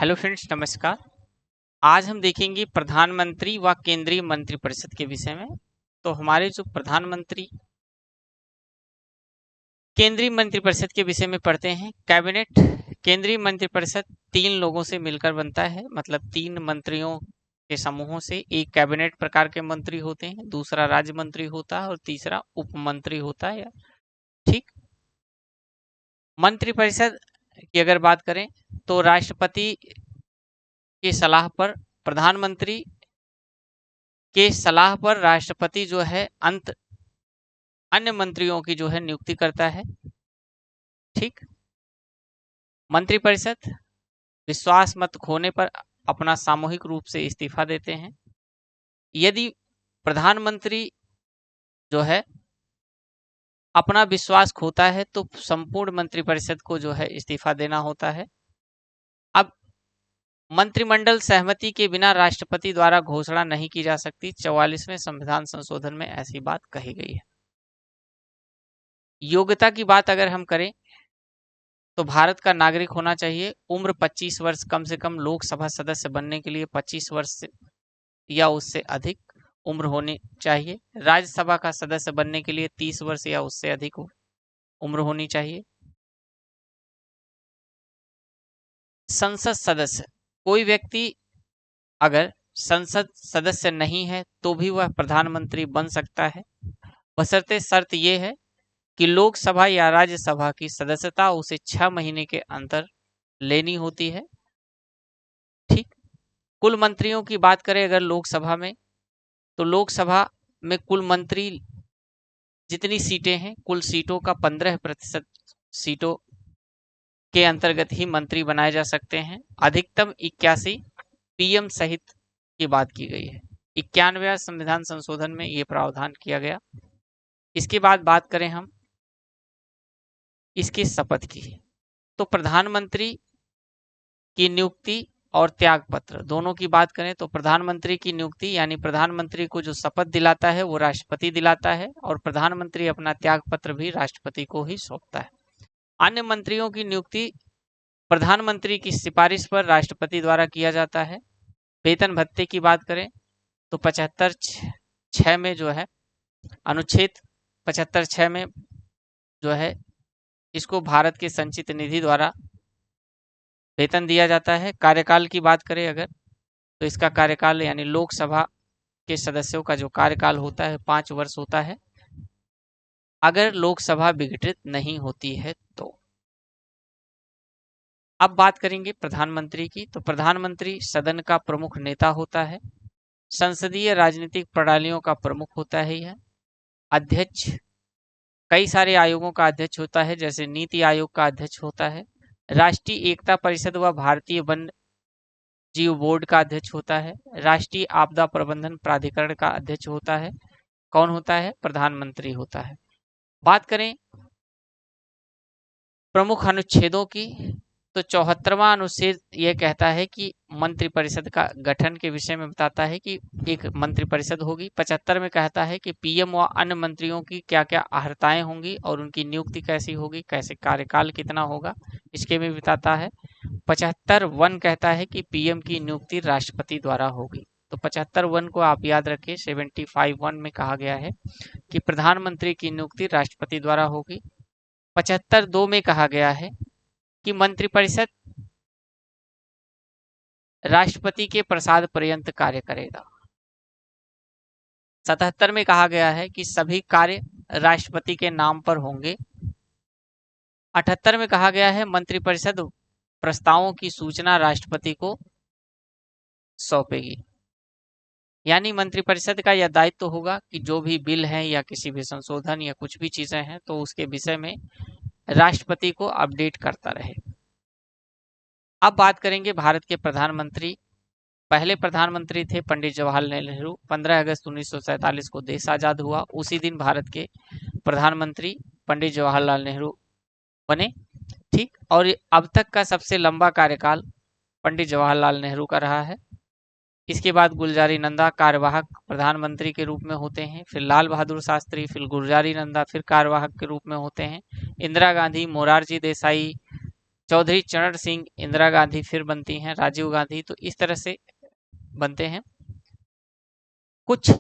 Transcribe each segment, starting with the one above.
Hello friends, नमस्कार। आज हम देखेंगे प्रधानमंत्री व केंद्रीय मंत्रिपरिषद के विषय में। तो हमारे जो प्रधानमंत्री केंद्रीय मंत्रिपरिषद के विषय में पढ़ते हैं। कैबिनेट केंद्रीय मंत्रिपरिषद 3 लोगों से मिलकर बनता है, मतलब 3 मंत्रियों के समूहों से। एक कैबिनेट प्रकार के मंत्री होते हैं, दूसरा राज्य मंत्री होता है और तीसरा उप मंत्री होता है। ठीक। मंत्रिपरिषद की अगर बात करें तो राष्ट्रपति की सलाह पर प्रधानमंत्री के सलाह पर राष्ट्रपति जो है अन्य मंत्रियों की जो है नियुक्ति करता है। ठीक। मंत्रिपरिषद विश्वास मत खोने पर अपना सामूहिक रूप से इस्तीफा देते हैं। यदि प्रधानमंत्री जो है अपना विश्वास खोता है तो संपूर्ण मंत्रिपरिषद को जो है इस्तीफा देना होता है। अब मंत्रिमंडल सहमति के बिना राष्ट्रपति द्वारा घोषणा नहीं की जा सकती। 44वें संविधान संशोधन में ऐसी बात कही गई है। योग्यता की बात अगर हम करें तो भारत का नागरिक होना चाहिए। उम्र 25 वर्ष कम से कम। लोकसभा सदस्य बनने के लिए 25 वर्ष या उससे अधिक उम्र होनी चाहिए। राज्यसभा का सदस्य बनने के लिए 30 वर्ष या उससे अधिक उम्र होनी चाहिए। संसद सदस्य, कोई व्यक्ति अगर संसद सदस्य नहीं है तो भी वह प्रधानमंत्री बन सकता है, बशर्ते शर्त यह है कि लोकसभा या राज्यसभा की सदस्यता उसे 6 महीने के अंतर लेनी होती है। ठीक। कुल मंत्रियों की बात करें अगर लोकसभा में, तो लोकसभा में कुल मंत्री जितनी सीटें हैं, कुल सीटों का 15% सीटों के अंतर्गत ही मंत्री बनाए जा सकते हैं। अधिकतम 81 पीएम सहित की बात की गई है। 91वें संविधान संशोधन में ये प्रावधान किया गया। इसके बाद बात करें हम इसकी शपथ की, तो प्रधानमंत्री की नियुक्ति और त्याग पत्र दोनों की बात करें तो प्रधानमंत्री की नियुक्ति यानी प्रधानमंत्री को जो शपथ दिलाता है वो राष्ट्रपति दिलाता है, और प्रधानमंत्री अपना त्याग पत्र भी राष्ट्रपति को ही सौंपता है। अन्य मंत्रियों की नियुक्ति प्रधानमंत्री की सिफारिश पर राष्ट्रपति द्वारा किया जाता है। वेतन भत्ते की बात करें तो 75(6) में जो है अनुच्छेद 75(6) में जो है इसको भारत के संचित निधि द्वारा वेतन दिया जाता है। कार्यकाल की बात करें अगर तो इसका कार्यकाल यानी लोकसभा के सदस्यों का जो कार्यकाल होता है 5 वर्ष होता है, अगर लोकसभा विघटित नहीं होती है तो। अब बात करेंगे प्रधानमंत्री की, तो प्रधानमंत्री सदन का प्रमुख नेता होता है, संसदीय राजनीतिक प्रणालियों का प्रमुख होता है। यह अध्यक्ष कई सारे आयोगों का अध्यक्ष होता है, जैसे नीति आयोग का अध्यक्ष होता है, राष्ट्रीय एकता परिषद व भारतीय वन जीव बोर्ड का अध्यक्ष होता है, राष्ट्रीय आपदा प्रबंधन प्राधिकरण का अध्यक्ष होता है। कौन होता है? प्रधानमंत्री होता है। बात करें प्रमुख अनुच्छेदों की, तो 74वां अनुच्छेद यह कहता है कि मंत्रिपरिषद का गठन के विषय में बताता है कि एक मंत्रिपरिषद होगी। 75 में कहता है कि पीएम व अन्य मंत्रियों की क्या क्या अर्हताएं होंगी और उनकी नियुक्ति कैसी होगी, कैसे कार्यकाल कितना होगा, इसके में बताता है। 75(1) कहता है कि पीएम की नियुक्ति राष्ट्रपति द्वारा होगी। तो 75(1) को आप याद रखिए। 75(1) में कहा गया है कि प्रधानमंत्री की नियुक्ति राष्ट्रपति द्वारा होगी। 75(2) में कहा गया है कि मंत्रिपरिषद राष्ट्रपति के प्रसाद पर्यंत कार्य करेगा। 77 में कहा गया है कि सभी कार्य राष्ट्रपति के नाम पर होंगे। 78 में कहा गया है मंत्रिपरिषद प्रस्तावों की सूचना राष्ट्रपति को सौंपेगी। यानी मंत्रिपरिषद का यह दायित्व होगा कि जो भी बिल है या किसी भी संशोधन या कुछ भी चीजें हैं तो उसके विषय में राष्ट्रपति को अपडेट करता रहे। अब बात करेंगे भारत के प्रधानमंत्री। पहले प्रधानमंत्री थे पंडित जवाहरलाल नेहरू। 15 अगस्त 1947 को देश आजाद हुआ, उसी दिन भारत के प्रधानमंत्री पंडित जवाहरलाल नेहरू बने। ठीक। और अब तक का सबसे लंबा कार्यकाल पंडित जवाहरलाल नेहरू का रहा है। इसके बाद गुलजारी नंदा कार्यवाहक प्रधानमंत्री के रूप में होते हैं, फिर लाल बहादुर शास्त्री, फिर गुलजारी नंदा फिर कार्यवाहक के रूप में होते हैं। इंदिरा गांधी, मोरारजी देसाई, चौधरी चरण सिंह, इंदिरा गांधी फिर बनती हैं, राजीव गांधी, तो इस तरह से बनते हैं। कुछ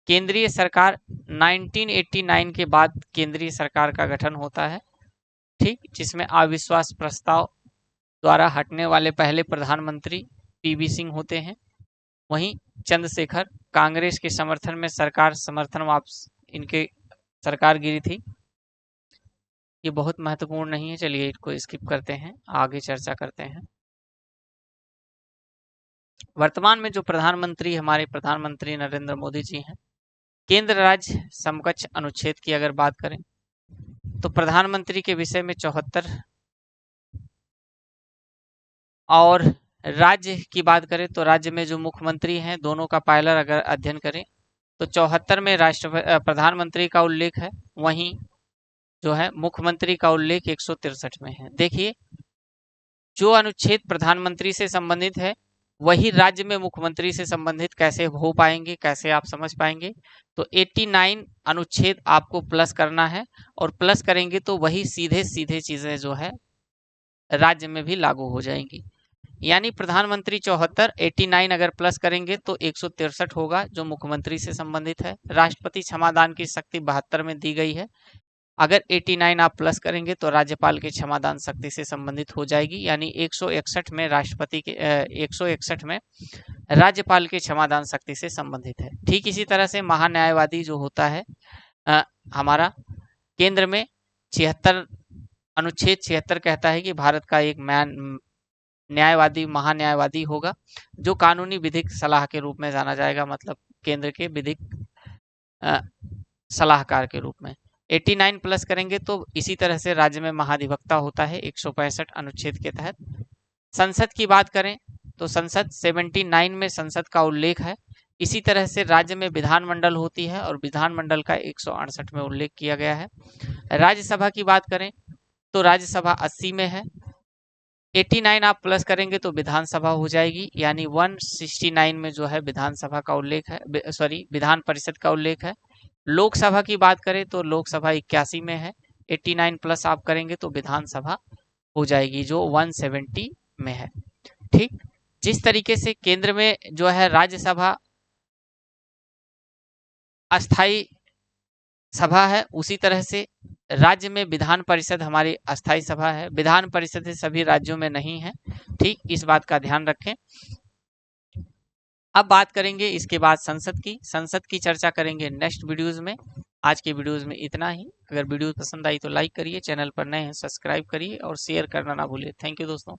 केंद्रीय सरकार 1989 के बाद केंद्रीय सरकार का गठन होता है, ठीक, जिसमें अविश्वास प्रस्ताव द्वारा हटने वाले पहले प्रधानमंत्री पीवी सिंह होते हैं। वहीं चंद्रशेखर कांग्रेस के समर्थन में सरकार समर्थन वापस इनके सरकार गिरी थी। ये बहुत महत्वपूर्ण नहीं है, चलिए इसको स्किप करते हैं, आगे चर्चा करते हैं। वर्तमान में जो प्रधानमंत्री हमारे प्रधानमंत्री नरेंद्र मोदी जी हैं, केंद्र राज्य समकक्ष अनुच्छेद की अगर बात करें तो प्रधानमंत्री के विषय में 74 और राज्य की बात करें तो राज्य में जो मुख्यमंत्री हैं दोनों का पायलर अगर अध्ययन करें तो 74 में प्रधानमंत्री का उल्लेख है, वहीं जो है मुख्यमंत्री का उल्लेख 163 में है। देखिए जो अनुच्छेद प्रधानमंत्री से संबंधित है वही राज्य में मुख्यमंत्री से संबंधित कैसे हो पाएंगे, कैसे आप समझ पाएंगे, तो 89 अनुच्छेद आपको प्लस करना है और प्लस करेंगे तो वही सीधे सीधे चीजें जो है राज्य में भी लागू हो जाएंगी। यानी प्रधानमंत्री 74, 89 अगर प्लस करेंगे तो 163 होगा जो मुख्यमंत्री से संबंधित है। राष्ट्रपति क्षमादान की शक्ति 72 में दी गई है, अगर 89 आप प्लस करेंगे तो राज्यपाल के क्षमादान शक्ति से संबंधित हो जाएगी, यानी 161 में राष्ट्रपति के 161 में राज्यपाल के क्षमादान शक्ति से संबंधित है। ठीक इसी तरह से महान्यायवादी जो होता है हमारा केंद्र में 76 अनुच्छेद 76 कहता है कि भारत का एक न्यायवादी महान्यायवादी होगा जो कानूनी विधिक सलाह के रूप में जाना जाएगा, मतलब केंद्र के विधिक सलाहकार के रूप में। 89 प्लस करेंगे तो इसी तरह से राज्य में महाधिवक्ता होता है 165 अनुच्छेद के तहत। संसद की बात करें तो संसद 79 में संसद का उल्लेख है। इसी तरह से राज्य में विधानमंडल होती है और विधानमंडल का 168 में उल्लेख किया गया है। राज्यसभा की बात करें तो राज्यसभा 80 में है। 89 आप प्लस करेंगे तो विधानसभा हो जाएगी, यानी 169 में जो है विधानसभा का उल्लेख है, सॉरी विधान परिषद का उल्लेख है। लोकसभा की बात करें तो लोकसभा 81 में है। 89 प्लस आप करेंगे तो विधानसभा हो जाएगी जो 170 में है। ठीक, जिस तरीके से केंद्र में जो है राज्यसभा अस्थाई सभा है, उसी तरह से राज्य में विधान परिषद हमारी अस्थाई सभा है। विधान परिषद सभी राज्यों में नहीं है, ठीक, इस बात का ध्यान रखें। अब बात करेंगे इसके बाद संसद की चर्चा करेंगे नेक्स्ट वीडियोस में। आज के वीडियोस में इतना ही। अगर वीडियो पसंद आई तो लाइक करिए, चैनल पर नए हैं सब्सक्राइब करिए और शेयर करना ना भूलिए। थैंक यू दोस्तों।